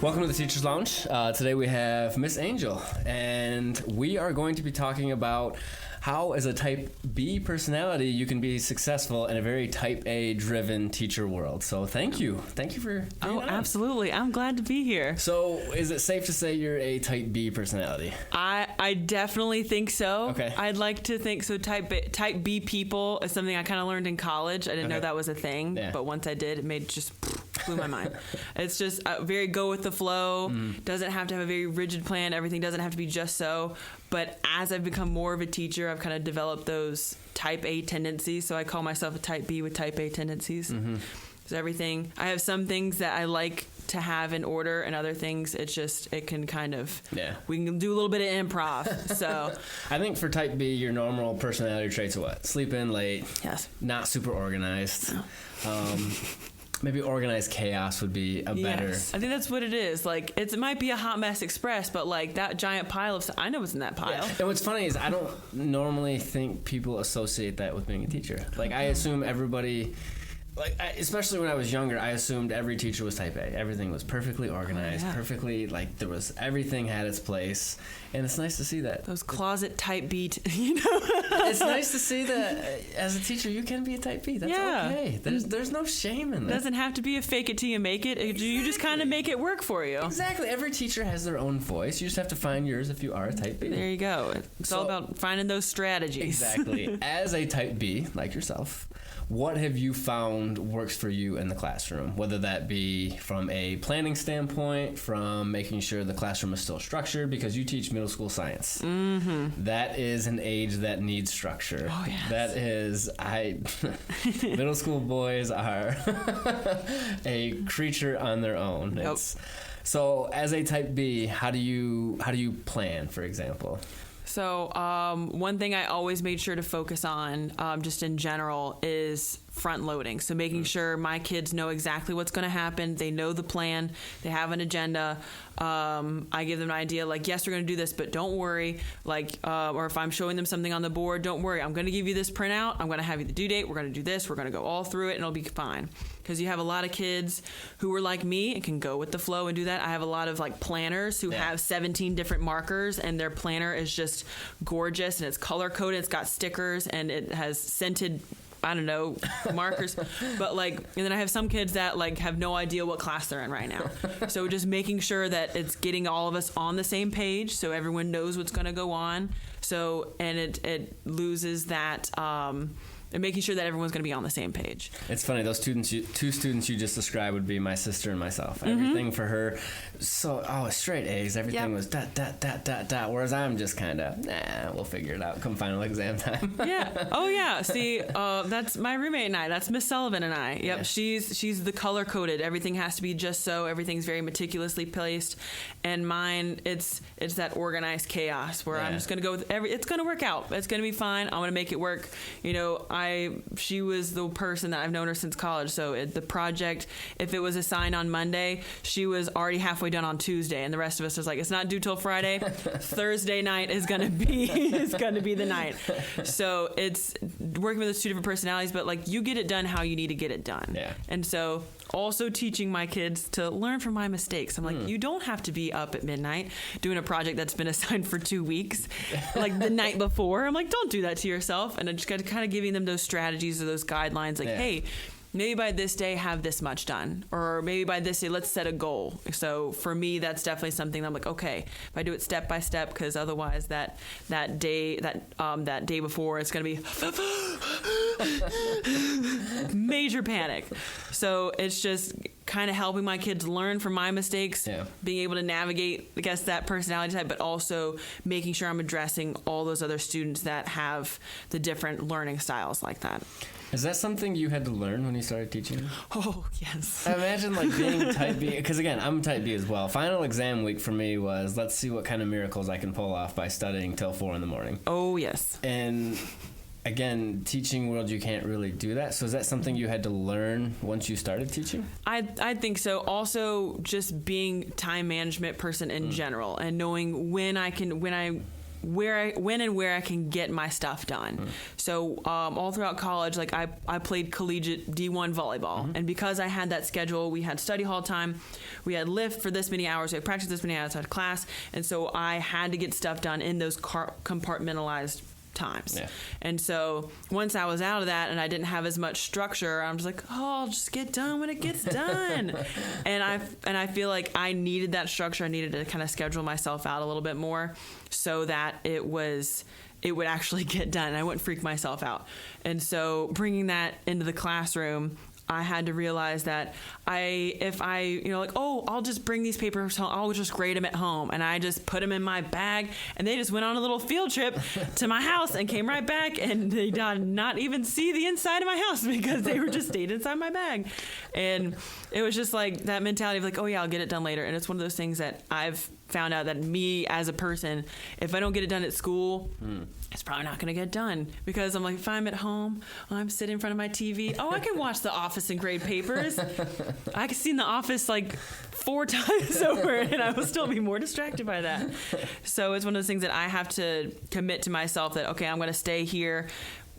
Welcome to the Teacher's Lounge. Today we have Miss Angel, and we are going to be talking about how, as a Type B personality, you can be successful in a very Type A driven teacher world. So thank you for being on. Absolutely. I'm glad to be here. So is it safe to say you're a Type B personality? I definitely think so. Okay. I'd like to think so. Type B people is something I kind of learned in college. I didn't know that was a thing, but once I did, it just blew my mind. It's just very go with the flow. Doesn't have to have a very rigid plan. Everything doesn't have to be just so. But as I've become more of a teacher, I've kind of developed those Type A tendencies. So I call myself a Type B with Type A tendencies. So everything, I have some things that I like to have in order, and other things it can kind of, we can do a little bit of improv. So I think for Type B, your normal personality traits are what? Sleep in late. Yes. Not super organized. No. Maybe organized chaos would be a better. I think that's what it is. Like, it might be a hot mess express, but like that giant pile of stuff, I know what's in that pile. Yeah. And what's funny is I don't normally think people associate that with being a teacher. Like, I assume everybody, especially when I was younger, I assumed every teacher was Type A. Everything was perfectly organized, perfectly, everything had its place. And it's nice to see that. Those closet Type B, It's nice to see that as a teacher, you can be a Type B. That's okay. There's no shame in that. It doesn't have to be a fake it till you make it. Exactly. You just kind of make it work for you. Exactly. Every teacher has their own voice. You just have to find yours if you are a Type B. There you go. It's all about finding those strategies. Exactly. As a Type B, like yourself, what have you found works for you in the classroom? Whether that be from a planning standpoint, from making sure the classroom is still structured, because you teach middle school science. That is an age that needs structure. Oh, yes. That is, middle school boys are a creature on their own. Yep. So as a Type B, how do you plan, for example? So one thing I always made sure to focus on, just in general, is front loading. So making sure my kids know exactly what's going to happen. They know the plan. They have an agenda. I give them an idea like, yes, we're going to do this, but don't worry. Or if I'm showing them something on the board, don't worry. I'm going to give you this printout. I'm going to have you the due date. We're going to do this. We're going to go all through it, and it'll be fine. Because you have a lot of kids who are like me and can go with the flow and do that. I have a lot of planners who have 17 different markers, and their planner is just gorgeous, and it's color coded. It's got stickers, and it has scented, I don't know, markers. But and then I have some kids that have no idea what class they're in right now. So just making sure that it's getting all of us on the same page so everyone knows what's going to go on. So, and it loses that, and making sure that everyone's going to be on the same page. It's funny, those two students you just described would be my sister and myself. Everything for her, straight A's. Everything was ... Whereas I'm just kind of, we'll figure it out come final exam time. See, that's my roommate and I. That's Miss Sullivan and I. Yep, yeah. She's the color coded. Everything has to be just so. Everything's very meticulously placed. And mine, it's that organized chaos where I'm just going to go with it's going to work out. It's going to be fine. I'm going to make it work. She was the person that I've known her since college. So the project, if it was assigned on Monday, she was already halfway done on Tuesday, and the rest of us was like, it's not due till Friday. Thursday night is gonna be the night. So it's working with those two different personalities, but you get it done how you need to get it done. Yeah. And so also teaching my kids to learn from my mistakes. I'm like, you don't have to be up at midnight doing a project that's been assigned for 2 weeks, the night before. I'm like, don't do that to yourself. And I just got to kind of giving them those strategies or those guidelines, hey, maybe by this day have this much done, or maybe by this day let's set a goal. So for me, that's definitely something I'm like, okay, if I do it step by step, because otherwise that day before it's going to be major panic. So it's just kind of helping my kids learn from my mistakes, being able to navigate, I guess, that personality type, but also making sure I'm addressing all those other students that have the different learning styles like that. Is that something you had to learn when you started teaching? Oh, yes. I imagine being Type B, because again, I'm Type B as well. Final exam week for me was, let's see what kind of miracles I can pull off by studying till 4 a.m. Oh, yes. And again, teaching world, you can't really do that. So is that something you had to learn once you started teaching? I think so. Also, just being time management person in general, and knowing when I when and where I can get my stuff done. So all throughout college, like I played collegiate D1 volleyball, and because I had that schedule, we had study hall time, we had lift for this many hours, we had practice this many hours, I had class, and so I had to get stuff done in those compartmentalized times. Yeah. And so once I was out of that and I didn't have as much structure, I'm just like, oh, I'll just get done when it gets done. and I feel like I needed that structure. I needed to kind of schedule myself out a little bit more so that it would actually get done. I wouldn't freak myself out. And so bringing that into the classroom, I had to realize that if I I'll just bring these papers home, I'll just grade them at home. And I just put them in my bag, and they just went on a little field trip to my house and came right back, and they did not even see the inside of my house because they were just stayed inside my bag. And it was just like that mentality of like, oh yeah, I'll get it done later. And it's one of those things that I've found out that me as a person, if I don't get it done at school, it's probably not going to get done, because I'm like, if I'm at home, I'm sitting in front of my TV. Oh, I can watch The Office and grade papers. I can see The Office like 4 times over, and I will still be more distracted by that. So it's one of those things that I have to commit to myself that, okay, I'm going to stay here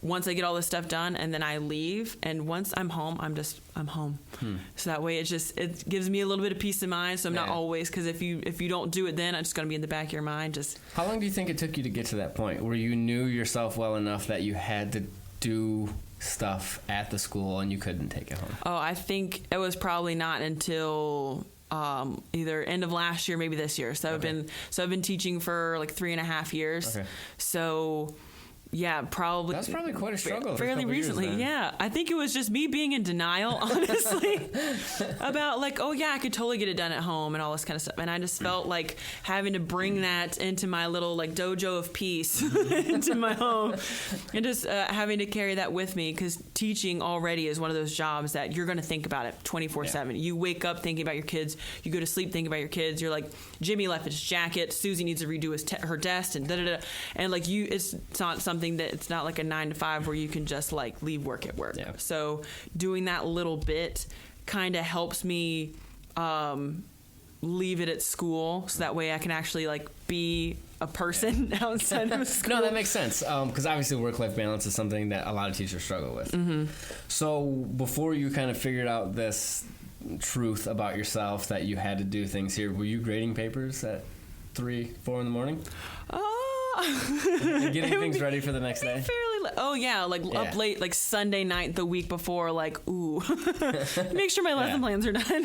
once I get all this stuff done, and then I leave. And once I'm home, I'm home. So that way it gives me a little bit of peace of mind. So I'm not always, because if you don't do it, then it's going to be in the back of your mind. How long do you think it took you to get to that point where you knew yourself well enough that you had to do stuff at the school and you couldn't take it home? Oh, I think it was probably not until either end of last year, maybe this year. So I've been teaching for like 3.5 years. Okay. So yeah, probably. That's probably quite a struggle. Fairly recently, yeah. I think it was just me being in denial, honestly, about like, oh yeah, I could totally get it done at home and all this kind of stuff. And I just felt like having to bring that into my little like dojo of peace into my home, and just having to carry that with me, because teaching already is one of those jobs that you're going to think about it 24/7. You wake up thinking about your kids. You go to sleep thinking about your kids. You're like, Jimmy left his jacket. Susie needs to redo her desk, and and like it's not something that it's not like a 9 to 5 where you can just like leave work at work. Yeah. So doing that little bit kind of helps me leave it at school, so that way I can actually like be a person outside of school. No, that makes sense, because obviously work-life balance is something that a lot of teachers struggle with. So before you kind of figured out this truth about yourself that you had to do things here, were you grading papers at 3-4 in the morning? And getting things ready for the next day? Up late, like Sunday night the week before, like, ooh, make sure my lesson plans are done.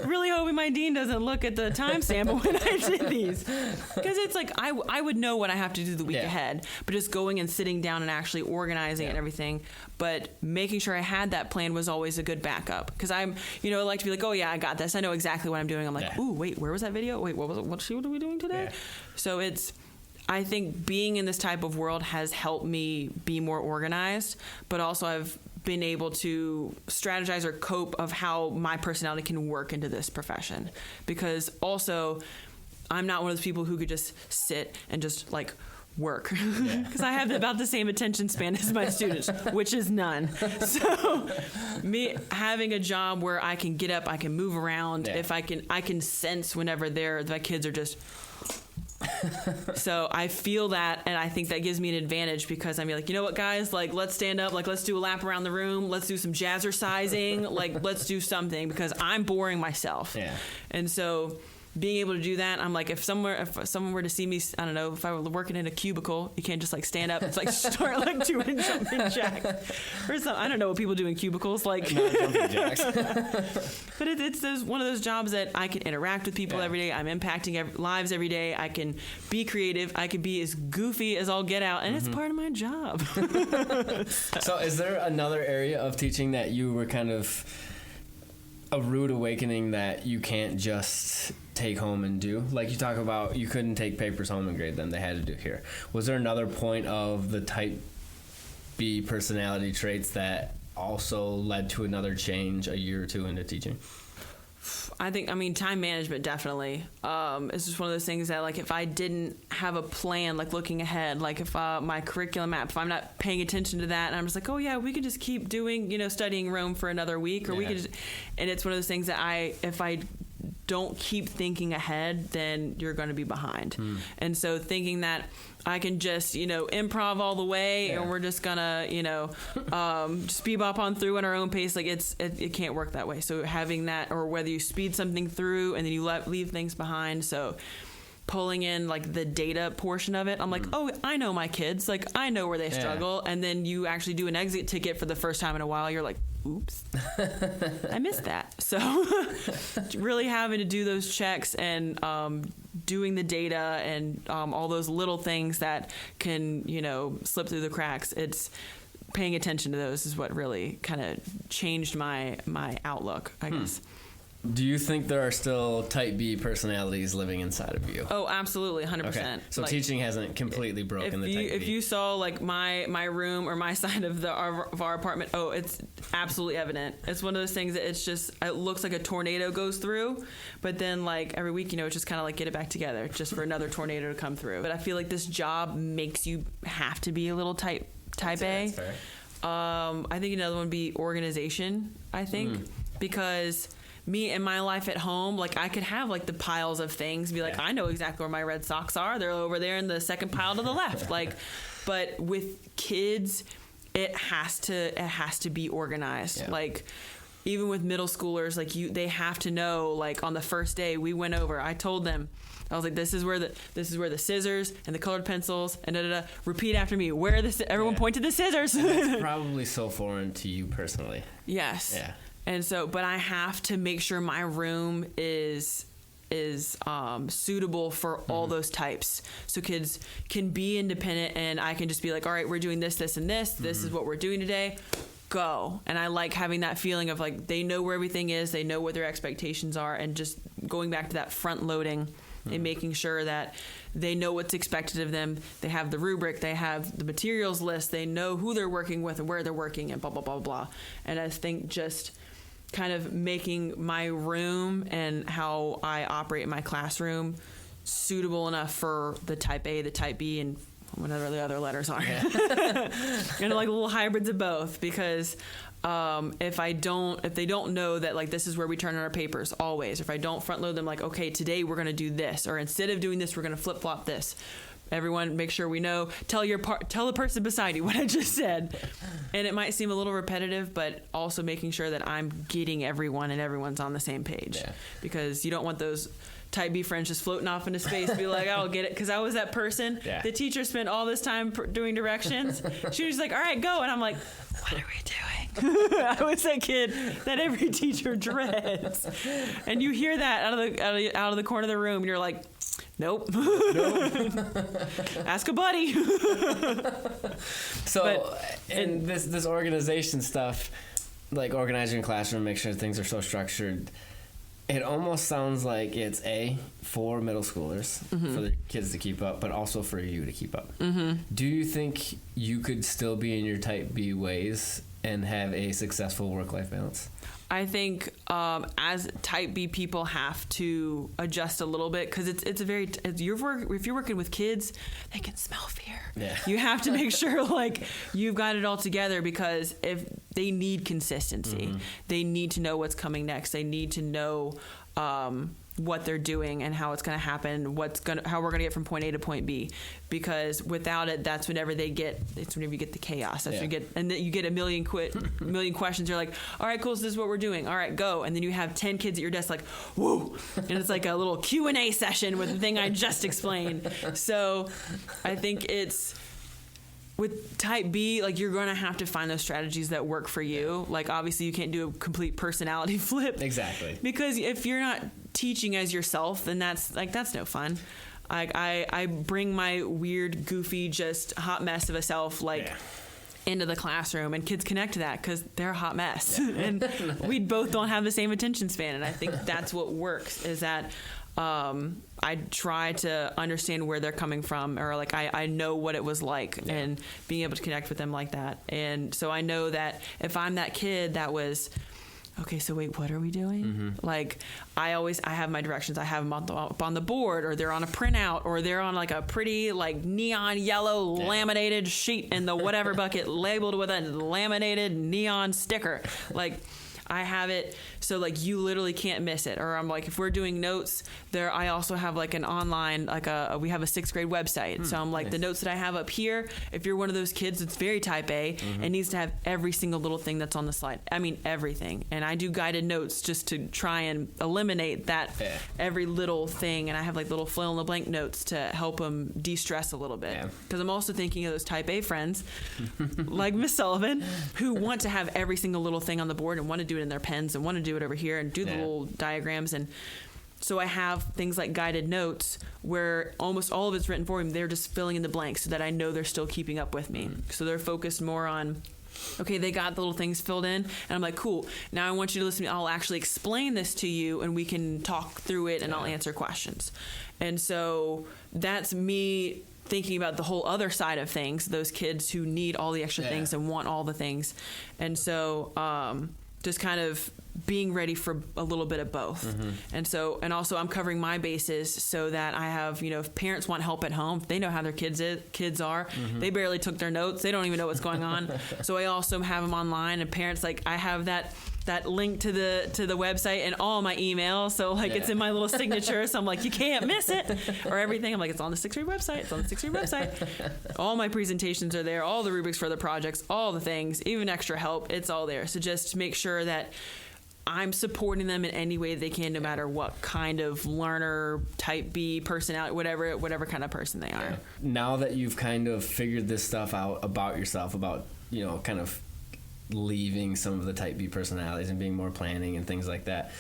Really hoping my dean doesn't look at the timestamp when I did these. Because it's like, I would know what I have to do the week ahead, but just going and sitting down and actually organizing and everything. But making sure I had that plan was always a good backup. Because I like to be like, oh yeah, I got this. I know exactly what I'm doing. I'm like, ooh, wait, where was that video? Wait, what was it? What are we doing today? So I think being in this type of world has helped me be more organized, but also I've been able to strategize or cope of how my personality can work into this profession. Because also, I'm not one of those people who could just sit and just like work, because I have about the same attention span as my students, which is none. So me having a job where I can get up, I can move around, if I can sense whenever my kids are just so I feel that, and I think that gives me an advantage, because I'm like, you know what, guys, like, let's stand up, like, let's do a lap around the room, let's do some jazzercising, like, let's do something, because I'm boring myself. And so being able to do that, I'm like, if someone were to see me, I don't know, if I were working in a cubicle, you can't just like stand up. It's like start like doing jumping jacks or something. I don't know what people do in cubicles, like jumping jacks. But it's one of those jobs that I can interact with people every day. I'm impacting lives every day. I can be creative. I can be as goofy as I'll get out, and it's part of my job. So is there another area of teaching that you were kind of a rude awakening that you can't just take home and do? Like you talk about, you couldn't take papers home and grade them. They had to do here. Was there another point of the type B personality traits that also led to another change a year or two into teaching? I think, time management definitely. It's just one of those things that, like, if I didn't have a plan, like looking ahead, like if my curriculum map, if I'm not paying attention to that, and I'm just like, oh yeah, we could just keep doing, studying Rome for another week, or we could just, and it's one of those things that if I don't keep thinking ahead, then you're going to be behind. And so thinking that I can just, improv all the way and we're just going to, just bebop on through at our own pace. Like it can't work that way. So having that, or whether you speed something through and then you leave things behind. So pulling in like the data portion of it, I'm like, oh, I know my kids. Like I know where they struggle. And then you actually do an exit ticket for the first time in a while. You're like, oops, I missed that. So really having to do those checks and doing the data and all those little things that can, slip through the cracks. It's paying attention to those is what really kind of changed my outlook, I guess. Do you think there are still type B personalities living inside of you? Oh, absolutely, 100%. Okay. So teaching hasn't completely broken the type B. If you saw like my room or my side of our apartment, it's absolutely evident. It's one of those things that it looks like a tornado goes through, but then like every week, it's just kind of like get it back together just for another tornado to come through. But I feel like this job makes you have to be a little type A. That's fair. I think another one would be organization, because me and my life at home, like I could have like the piles of things, be like, I know exactly where my red socks are. They're over there in the second pile to the left. Like, but with kids, it has to be organized. Yeah. Like even with middle schoolers, like they have to know, like on the first day we went over, I told them, I was like, this is where the scissors and the colored pencils and repeat after me. Where everyone point to the scissors. It's probably so foreign to you personally. Yes. Yeah. And so, but I have to make sure my room is suitable for all those types, so kids can be independent, and I can just be like, all right, we're doing this, this, and this. This is what we're doing today. Go. And I like having that feeling of like they know where everything is, they know what their expectations are, and just going back to that front loading and making sure that they know what's expected of them. They have the rubric, they have the materials list, they know who they're working with and where they're working, and blah blah blah blah. And I think just kind of making my room and how I operate in my classroom suitable enough for the type A, the type B, and whatever the other letters are. Yeah. And like little hybrids of both, because if they don't know that like this is where we turn in our papers always, if I don't front load them like, okay, today we're going to do this, or instead of doing this, we're going to flip flop this. Everyone, make sure we know. Tell the person beside you what I just said. And it might seem a little repetitive, but also making sure that I'm getting everyone and everyone's on the same page. Yeah. Because you don't want those type B friends just floating off into space, be like, I'll get it. Because I was that person. Yeah. The teacher spent all this time doing directions. She was like, all right, go. And I'm like, what are we doing? I was that kid that every teacher dreads. And you hear that out of the corner of the room, and you're like, nope. Ask a buddy. So, this organization stuff, like organizing your classroom, make sure things are so structured, it almost sounds like it's for middle schoolers, for the kids to keep up, but also for you to keep up. Do you think you could still be in your type B ways and have a successful work-life balance? I think as type B people have to adjust a little bit, because if you're working with kids, they can smell fear. Yeah. You have to make sure like you've got it all together, because if they need consistency, they need to know what's coming next. They need to know what they're doing and how it's going to happen, how we're going to get from point A to point B, because without it, that's whenever you get the chaos. That's when you get, and then you get a million questions. You're like, all right, cool, so this is what we're doing. All right, go. And then you have 10 kids at your desk like, whoa. And it's like a little Q&A session with the thing I just explained. So I think with type B, like you're going to have to find those strategies that work for you. Like obviously you can't do a complete personality flip. Exactly. Because if you're not teaching as yourself, then that's no fun. I bring my weird, goofy, just hot mess of a self into the classroom, and kids connect to that because they're a hot mess. Yeah. And we both don't have the same attention span. And I think that's what works, is that I try to understand where they're coming from, or like I know what it was like, and being able to connect with them like that. And so I know that if I'm that kid that was, okay, so wait, what are we doing? Like I have my directions. I have them up on the board, or they're on a printout, or they're on like a pretty like neon yellow laminated sheet in the whatever bucket labeled with a laminated neon sticker. Like I have it so like you literally can't miss it. Or I'm like, if we're doing notes there, I also have like an online, like we have a 6th grade website. So I'm like, nice. The notes that I have up here, if you're one of those kids that's very type A, it needs to have every single little thing that's on the slide. I mean, everything. And I do guided notes just to try and eliminate that every little thing. And I have like little fill in the blank notes to help them de-stress a little bit. Because I'm also thinking of those type A friends like Miss Sullivan who want to have every single little thing on the board and want to do it in their pens and want to do it over here and do the little diagrams. And so I have things like guided notes where almost all of it's written for them. They're just filling in the blanks so that I know they're still keeping up with me. So they're focused more on, okay, they got the little things filled in. And I'm like, cool. Now I want you to listen to me. I'll actually explain this to you and we can talk through it and I'll answer questions. And so that's me thinking about the whole other side of things, those kids who need all the extra things and want all the things. And so just kind of being ready for a little bit of both. And also I'm covering my bases so that I have, if parents want help at home, if they know how their kids are, they barely took their notes. They don't even know what's going on. So I also have them online, and parents, like, I have that link to the website and all my emails. So like it's in my little signature. So I'm like, you can't miss it or everything. I'm like, it's on the 6th grade website. It's on the 6th grade website. All my presentations are there, all the rubrics for the projects, all the things, even extra help. It's all there. So just make sure that I'm supporting them in any way they can, no matter what kind of learner, type B, personality, whatever kind of person they are. Now that you've kind of figured this stuff out about yourself, about, kind of leaving some of the type B personalities and being more planning and things like that,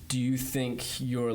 do you think your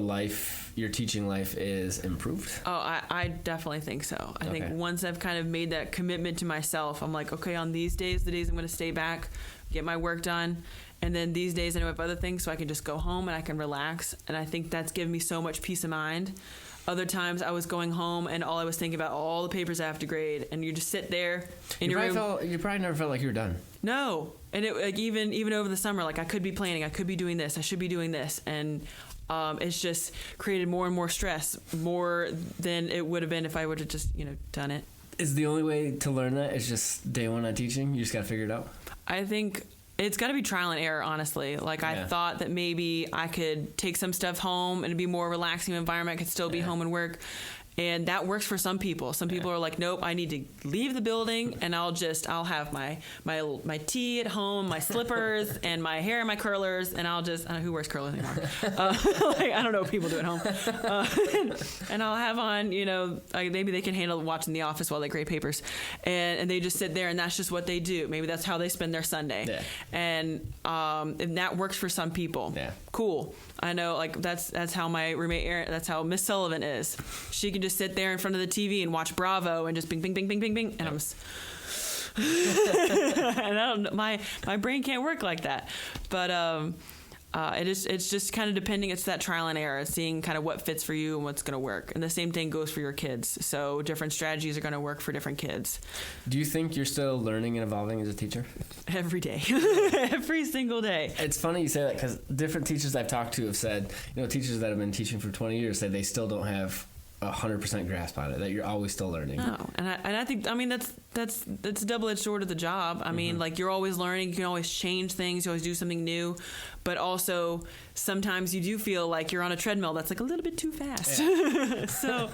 teaching life is improved? Oh, I definitely think so. I think once I've kind of made that commitment to myself, I'm like, okay, on these days, the days I'm going to stay back, get my work done. And then these days I know I have other things, so I can just go home and I can relax. And I think that's given me so much peace of mind. Other times I was going home and all I was thinking about all the papers I have to grade, and you just sit there in your room. You probably never felt like you were done. No, and it, like, even over the summer, like I could be planning, I could be doing this, I should be doing this, and it's just created more and more stress, more than it would have been if I would have just done it. Is the only way to learn that is just day one on teaching? You just got to figure it out? I think it's got to be trial and error, honestly. Like, I thought that maybe I could take some stuff home and it'd be more relaxing environment. I could still be home and work. And that works for some people. Some people are like, nope, I need to leave the building and I'll have my tea at home, my slippers and my hair and my curlers, and I don't know who wears curlers anymore. I don't know what people do at home. And I'll have on, maybe they can handle watching The Office while they grade papers, and they just sit there and that's just what they do. Maybe that's how they spend their Sunday. Yeah. And that works for some people. Yeah. Cool. I know, like, that's how my roommate Erin, that's how Miss Sullivan is. She can just sit there in front of the TV and watch Bravo and just bing, bing, bing, bing, bing, bing, and I'm and I don't know, my brain can't work like that. But it's just kind of depending. It's that trial and error, seeing kind of what fits for you and what's going to work. And the same thing goes for your kids. So different strategies are going to work for different kids. Do you think you're still learning and evolving as a teacher? Every day. Every single day. It's funny you say that, because different teachers I've talked to have said, teachers that have been teaching for 20 years say they still don't have 100% grasp on it, that you're always still learning. No, and I think, that's a double-edged sword of the job. I mean, like, you're always learning. You can always change things. You always do something new. But also, sometimes you do feel like you're on a treadmill that's like a little bit too fast. Yeah. So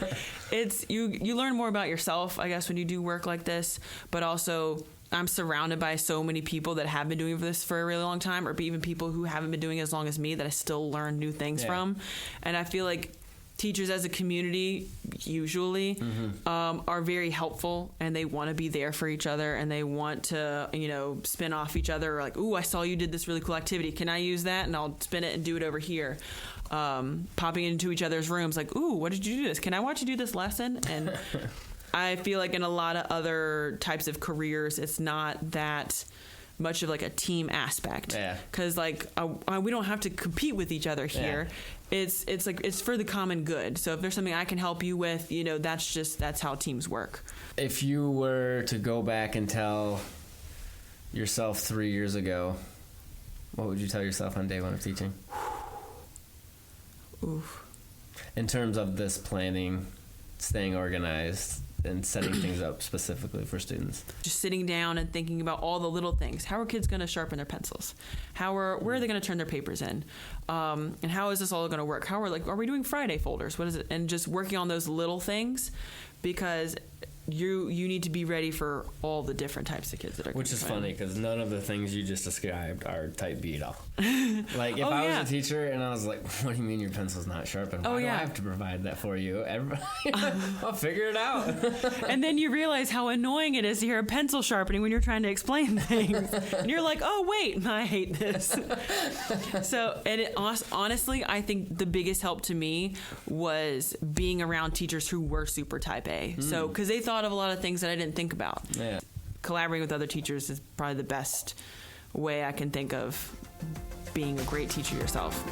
it's you learn more about yourself, I guess, when you do work like this. But also, I'm surrounded by so many people that have been doing this for a really long time, or even people who haven't been doing it as long as me, that I still learn new things from. And I feel like teachers as a community usually are very helpful, and they want to be there for each other, and they want to spin off each other, like, ooh, I saw you did this really cool activity, can I use that? And I'll spin it and do it over here. Popping into each other's rooms, like, ooh, what did you do this? Can I watch you do this lesson? And I feel like in a lot of other types of careers, it's not that much of like a team aspect, because like we don't have to compete with each other here. It's like it's for the common good. So if there's something I can help you with, that's how teams work. If you were to go back and tell yourself 3 years ago, what would you tell yourself on day one of teaching? Oof. In terms of this planning, staying organized, and setting things up specifically for students? Just sitting down and thinking about all the little things. How are kids going to sharpen their pencils? Where are they going to turn their papers in? And how is this all going to work? Are we doing Friday folders? What is it? And just working on those little things, because you need to be ready for all the different types of kids that are going to Which is funny, because none of the things you just described are type B at all. Like, if I was a teacher and I was like, what do you mean your pencil's not sharpened? Why do I have to provide that for you? Everybody, I'll figure it out. And then you realize how annoying it is to hear a pencil sharpening when you're trying to explain things. And you're like, oh, wait, I hate this. So, and honestly, I think the biggest help to me was being around teachers who were super type A. So, because they thought of a lot of things that I didn't think about. Yeah. Collaborating with other teachers is probably the best way I can think of being a great teacher yourself.